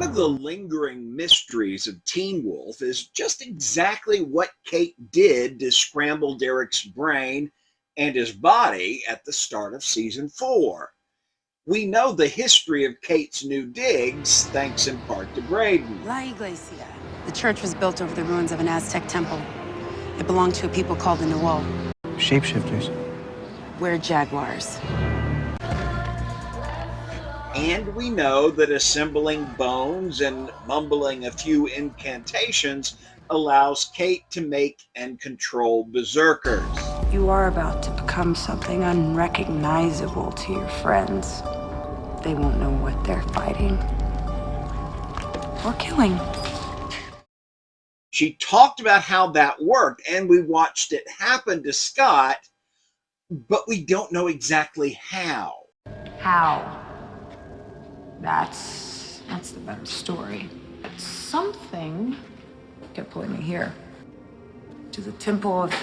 One of the lingering mysteries of Teen Wolf is just exactly what Kate did to scramble Derek's brain and his body at the start of season 4. We know the history of Kate's new digs thanks in part to Graydon. La Iglesia. The church was built over the ruins of an Aztec temple. It belonged to a people called the Nuo. Shapeshifters. We're jaguars. And we know that assembling bones and mumbling a few incantations allows Kate to make and control berserkers. You are about to become something unrecognizable to your friends. They won't know what they're fighting or killing. She talked about how that worked, and we watched it happen to Scott, but we don't know exactly how. How? That's the better story. Something kept pulling me here. To the temple of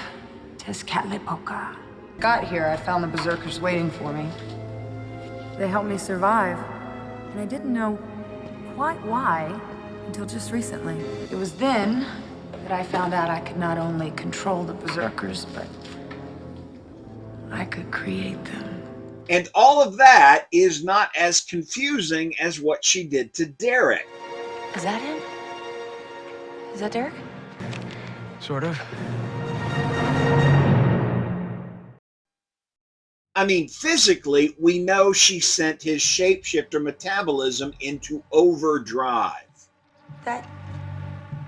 Tezcatlipoca. Got here, I found the berserkers waiting for me. They helped me survive, and I didn't know quite why until just recently. It was then that I found out I could not only control the berserkers, but I could create them. And all of that is not as confusing as what she did to Derek. Is that him? Is that Derek? Sort of. I mean, physically, we know she sent his shapeshifter metabolism into overdrive. That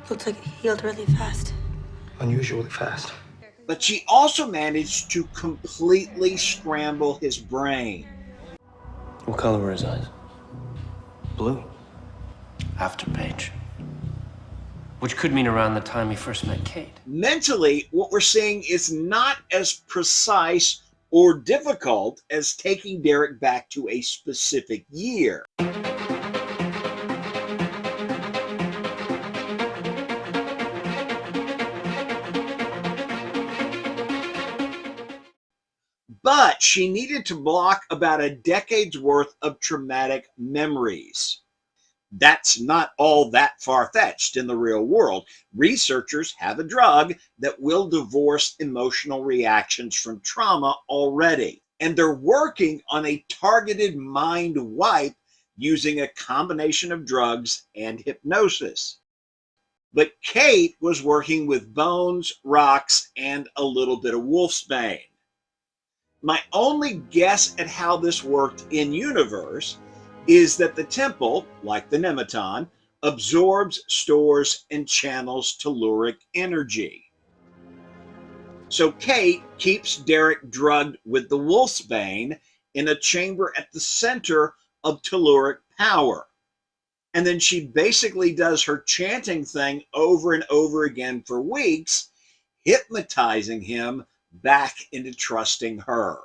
looks like it healed really fast. Unusually fast. But she also managed to completely scramble his brain. What color were his eyes? Blue. Afterpage. Which could mean around the time he first met Kate. Mentally, what we're seeing is not as precise or difficult as taking Derek back to a specific year. But she needed to block about a decade's worth of traumatic memories. That's not all that far-fetched in the real world. Researchers have a drug that will divorce emotional reactions from trauma already. And they're working on a targeted mind wipe using a combination of drugs and hypnosis. But Kate was working with bones, rocks, and a little bit of wolfsbane. My only guess at how this worked in universe is that the temple, like the Nemeton, absorbs, stores, and channels telluric energy. So Kate keeps Derek drugged with the wolfsbane in a chamber at the center of telluric power. And then she basically does her chanting thing over and over again for weeks, hypnotizing him back into trusting her.